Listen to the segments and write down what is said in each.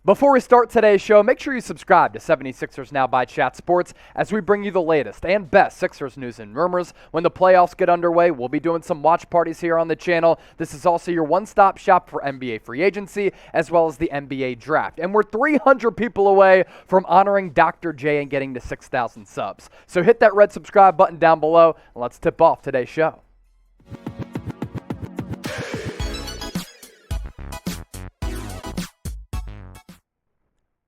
Before we start today's show, make sure you subscribe to 76ers Now by Chat Sports as we bring you the latest and best Sixers news and rumors. When the playoffs get underway, we'll be doing some watch parties here on the channel. This is also your one-stop shop for NBA free agency as well as the NBA draft. And we're 300 people away from honoring Dr. J and getting to 6,000 subs. So hit that red subscribe button down below and let's tip off today's show.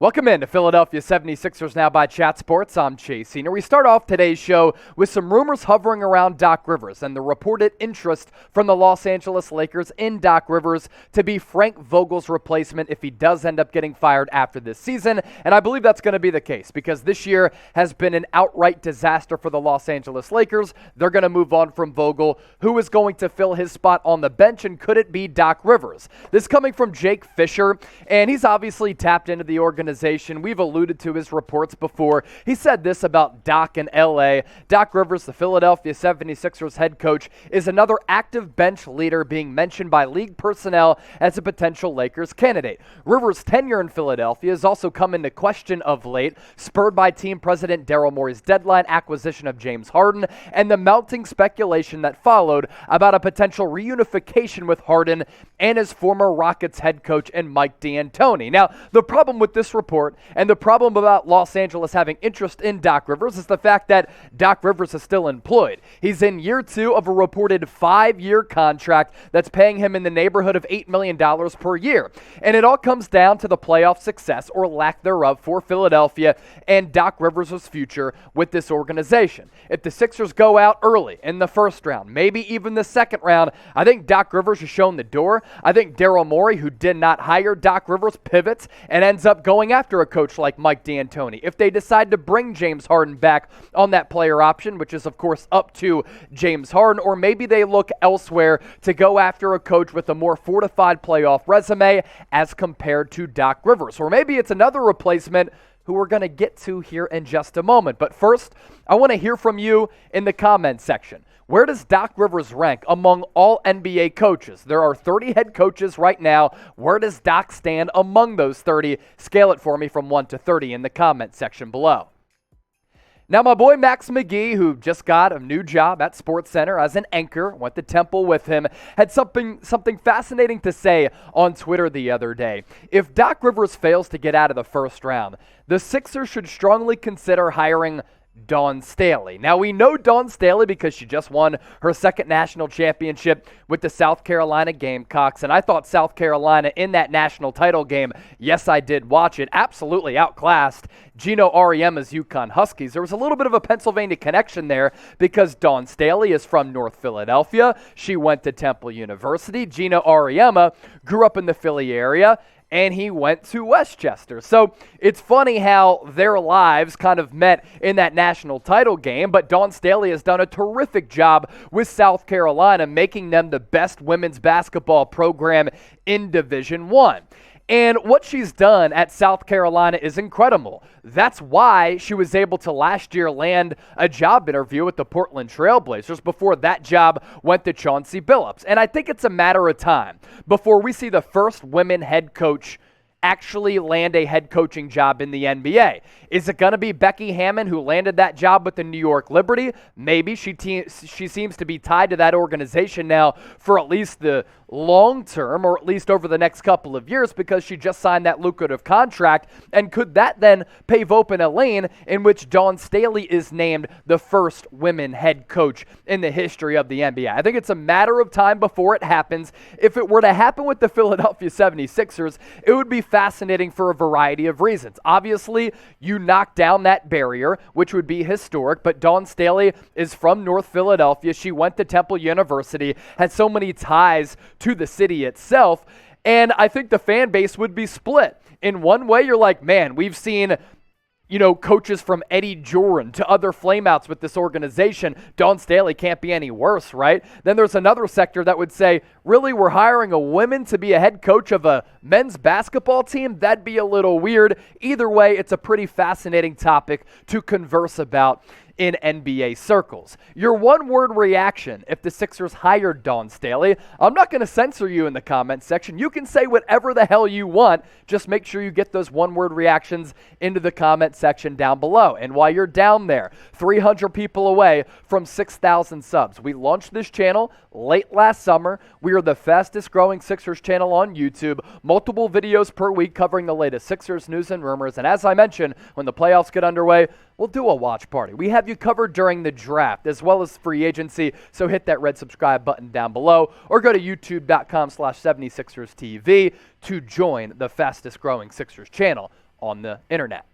Welcome in to Philadelphia 76ers Now by Chat Sports. I'm Chase Senior. We start off today's show with some rumors hovering around Doc Rivers and the reported interest from the Los Angeles Lakers in Doc Rivers to be Frank Vogel's replacement if he does end up getting fired after this season. And I believe that's going to be the case because this year has been an outright disaster for the Los Angeles Lakers. They're going to move on from Vogel. Who is going to fill his spot on the bench, and could it be Doc Rivers? This coming from Jake Fischer, and he's obviously tapped into the organization. We've alluded to his reports before. He said this about Doc in LA. Doc Rivers, the Philadelphia 76ers head coach, is another active bench leader being mentioned by league personnel as a potential Lakers candidate. Rivers' tenure in Philadelphia has also come into question of late, spurred by team president Daryl Morey's deadline acquisition of James Harden and the mounting speculation that followed about a potential reunification with Harden and his former Rockets head coach and Mike D'Antoni. Now, the problem with this report and the problem about Los Angeles having interest in Doc Rivers is the fact that Doc Rivers is still employed. He's in year 2 of a reported 5-year contract that's paying him in the neighborhood of $8 million per year. And it all comes down to the playoff success or lack thereof for Philadelphia and Doc Rivers' future with this organization. If the Sixers go out early in the first round, maybe even the second round, I think Doc Rivers is shown the door. I think Daryl Morey, who did not hire Doc Rivers, pivots and ends up going after a coach like Mike D'Antoni. If they decide to bring James Harden back on that player option, which is of course up to James Harden, or maybe they look elsewhere to go after a coach with a more fortified playoff resume as compared to Doc Rivers. Or maybe it's another replacement who we're going to get to here in just a moment. But first, I want to hear from you in the comments section. Where does Doc Rivers rank among all NBA coaches? There are 30 head coaches right now. Where does Doc stand among those 30? Scale it for me from 1 to 30 in the comment section below. Now, my boy Max McGee, who just got a new job at SportsCenter as an anchor, went to Temple with him, had something fascinating to say on Twitter the other day. If Doc Rivers fails to get out of the first round, the Sixers should strongly consider hiring Dawn Staley. Now, we know Dawn Staley because she just won her second national championship with the South Carolina Gamecocks, and I thought South Carolina in that national title game, yes, I did watch it, absolutely outclassed Gino Auriemma's UConn Huskies. There was a little bit of a Pennsylvania connection there because Dawn Staley is from North Philadelphia. She went to Temple University. Gino Auriemma grew up in the Philly area, and he went to Westchester. So it's funny how their lives kind of met in that national title game, but Dawn Staley has done a terrific job with South Carolina, making them the best women's basketball program in Division I. And what she's done at South Carolina is incredible. That's why she was able to last year land a job interview with the Portland Trail Blazers before that job went to Chauncey Billups. And I think it's a matter of time before we see the first women head coach actually land a head coaching job in the NBA. Is it going to be Becky Hammon, who landed that job with the New York Liberty? Maybe. She seems to be tied to that organization now for at least the long term, or at least over the next couple of years, because she just signed that lucrative contract. And could that then pave open a lane in which Dawn Staley is named the first women head coach in the history of the NBA? I think it's a matter of time before it happens. If it were to happen with the Philadelphia 76ers, it would be fascinating for a variety of reasons. Obviously, you knock down that barrier, which would be historic, but Dawn Staley is from North Philadelphia. She went to Temple University, had so many ties to the city itself, and I think the fan base would be split. In one way, you're like, man, we've seen coaches from Eddie Joran to other flameouts with this organization. Dawn Staley can't be any worse, right? Then there's another sector that would say, Really, we're hiring a woman to be a head coach of a men's basketball team? That'd be a little weird. Either way, it's a pretty fascinating topic to converse about in NBA circles. Your one-word reaction if the Sixers hired Dawn Staley. I'm not going to censor you in the comments section. You can say whatever the hell you want. Just make sure you get those one-word reactions into the comment section down below. And while you're down there, 300 people away from 6,000 subs. We launched this channel late last summer. We are the fastest growing Sixers channel on YouTube. Multiple videos per week covering the latest Sixers news and rumors. And as I mentioned, when the playoffs get underway, we'll do a watch party. We have you covered during the draft as well as free agency, so hit that red subscribe button down below or go to youtube.com/76erstv to join the fastest growing Sixers channel on the internet.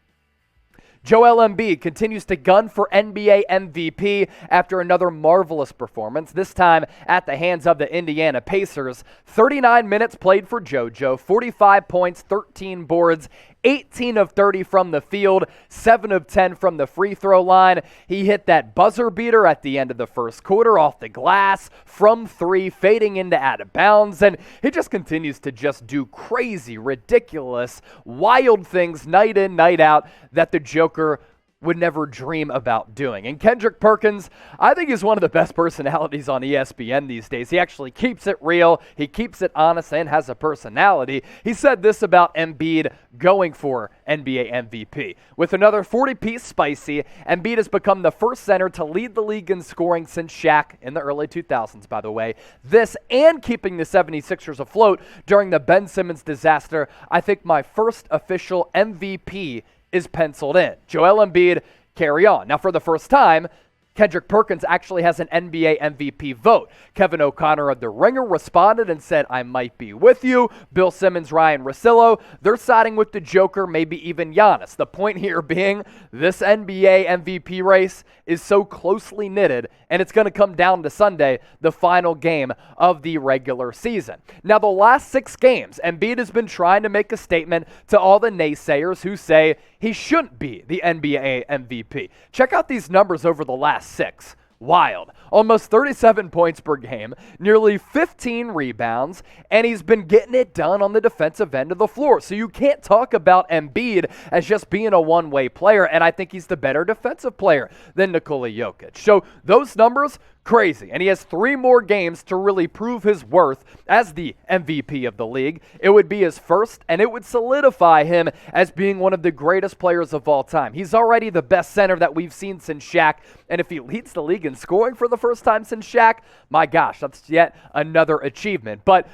Joel Embiid continues to gun for NBA MVP after another marvelous performance, this time at the hands of the Indiana Pacers. 39 minutes played for JoJo, 45 points, 13 boards, 18 of 30 from the field, 7 of 10 from the free throw line. He hit that buzzer beater at the end of the first quarter off the glass, from three, fading into out of bounds, and he just continues to just do crazy, ridiculous, wild things night in, night out that the Joker would never dream about doing. And Kendrick Perkins, I think he's one of the best personalities on ESPN these days. He actually keeps it real, he keeps it honest, and has a personality. He said this about Embiid going for NBA MVP. With another 40-piece spicy, Embiid has become the first center to lead the league in scoring since Shaq in the early 2000s, by the way. This and keeping the 76ers afloat during the Ben Simmons disaster. I think my first official MVP is penciled in. Joel Embiid, carry on. Now, for the first time, Kendrick Perkins actually has an NBA MVP vote. Kevin O'Connor of The Ringer responded and said, I might be with you. Bill Simmons, Ryan Russillo, they're siding with the Joker, maybe even Giannis. The point here being this NBA MVP race is so closely knitted, and it's going to come down to Sunday, the final game of the regular season. Now, the last 6 games, Embiid has been trying to make a statement to all the naysayers who say he shouldn't be the NBA MVP. Check out these numbers over the last 6. Wild. Almost 37 points per game, nearly 15 rebounds, and he's been getting it done on the defensive end of the floor. So you can't talk about Embiid as just being a one-way player, and I think he's the better defensive player than Nikola Jokic. So those numbers, crazy. And he has 3 more games to really prove his worth as the MVP of the league. It would be his first, and it would solidify him as being one of the greatest players of all time. He's already the best center that we've seen since Shaq, and if he leads the league in scoring for the first time since Shaq, my gosh, that's yet another achievement. But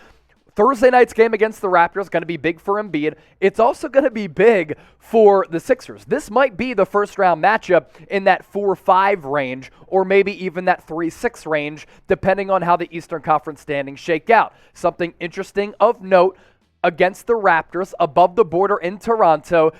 Thursday night's game against the Raptors is going to be big for Embiid. It's also going to be big for the Sixers. This might be the first-round matchup in that 4-5 range or maybe even that 3-6 range, depending on how the Eastern Conference standings shake out. Something interesting of note against the Raptors above the border in Toronto,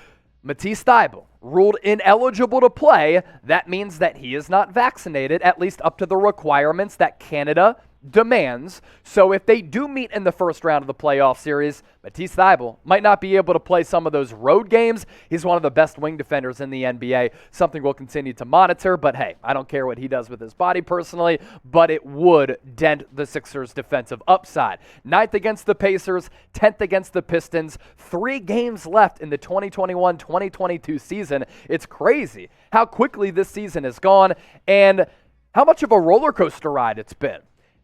Matisse Thybulle ruled ineligible to play. That means that he is not vaccinated, at least up to the requirements that Canada demands. So if they do meet in the first round of the playoff series, Matisse Thybulle might not be able to play some of those road games. He's one of the best wing defenders in the NBA, something we'll continue to monitor. But hey, I don't care what he does with his body personally, but it would dent the Sixers' defensive upside. 9th against the Pacers, 10th against the Pistons, 3 games left in the 2021-2022 season. It's crazy how quickly this season has gone and how much of a roller coaster ride it's been.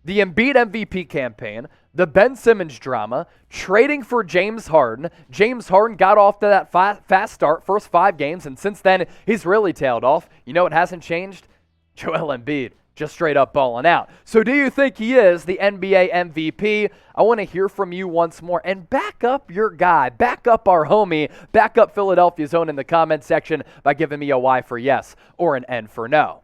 The Embiid MVP campaign, the Ben Simmons drama, trading for James Harden. James Harden got off to that fast start, first 5 games, and since then, he's really tailed off. You know what hasn't changed? Joel Embiid, just straight up balling out. So do you think he is the NBA MVP? I want to hear from you once more. And back up your guy, back up our homie, back up Philadelphia's own in the comment section by giving me a Y for yes or an N for no.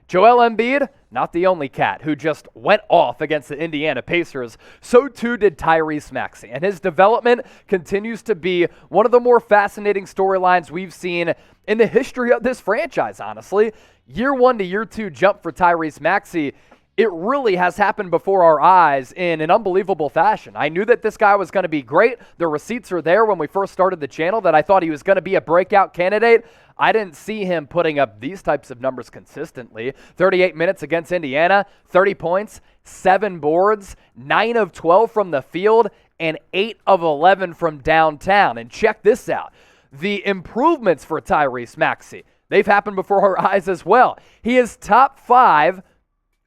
Joel Embiid, not the only cat who just went off against the Indiana Pacers. So too did Tyrese Maxey, and his development continues to be one of the more fascinating storylines we've seen in the history of this franchise, honestly. Year 1 to year 2 jump for Tyrese Maxey it really has happened before our eyes in an unbelievable fashion. I knew that this guy was going to be great. The receipts are there when we first started the channel that I thought he was going to be a breakout candidate. I didn't see him putting up these types of numbers consistently. 38 minutes against Indiana, 30 points, 7 boards, 9 of 12 from the field, and 8 of 11 from downtown. And check this out. The improvements for Tyrese Maxey, they've happened before our eyes as well. He is top 5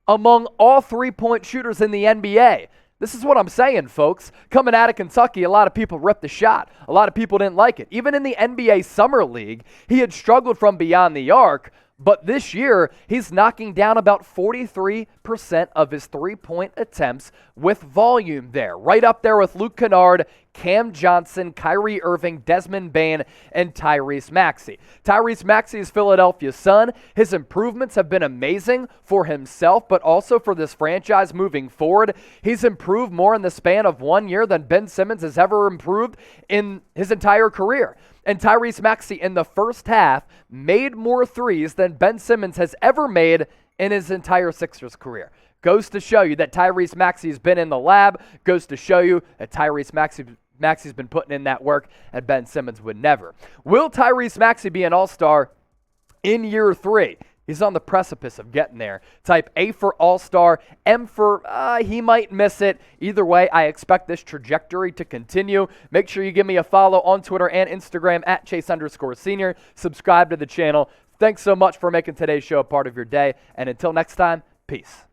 among all three-point shooters in the NBA. This is what I'm saying, folks. Coming out of Kentucky, a lot of people ripped the shot. A lot of people didn't like it. Even in the NBA Summer League, he had struggled from beyond the arc, but this year, he's knocking down about 43% of his three-point attempts with volume there. Right up there with Luke Kennard, Cam Johnson, Kyrie Irving, Desmond Bane, and Tyrese Maxey. Tyrese Maxey is Philadelphia's son. His improvements have been amazing for himself, but also for this franchise moving forward. He's improved more in the span of 1 year than Ben Simmons has ever improved in his entire career. And Tyrese Maxey in the first half made more threes than Ben Simmons has ever made in his entire Sixers career. Goes to show you that Tyrese Maxey's been in the lab. Goes to show you that Tyrese Maxey's been putting in that work, and Ben Simmons would never. Will Tyrese Maxey be an all-star in year 3? He's on the precipice of getting there. Type A for all-star, M for he might miss it. Either way, I expect this trajectory to continue. Make sure you give me a follow on Twitter and Instagram at Chase_Senior. Subscribe to the channel. Thanks so much for making today's show a part of your day. And until next time, peace.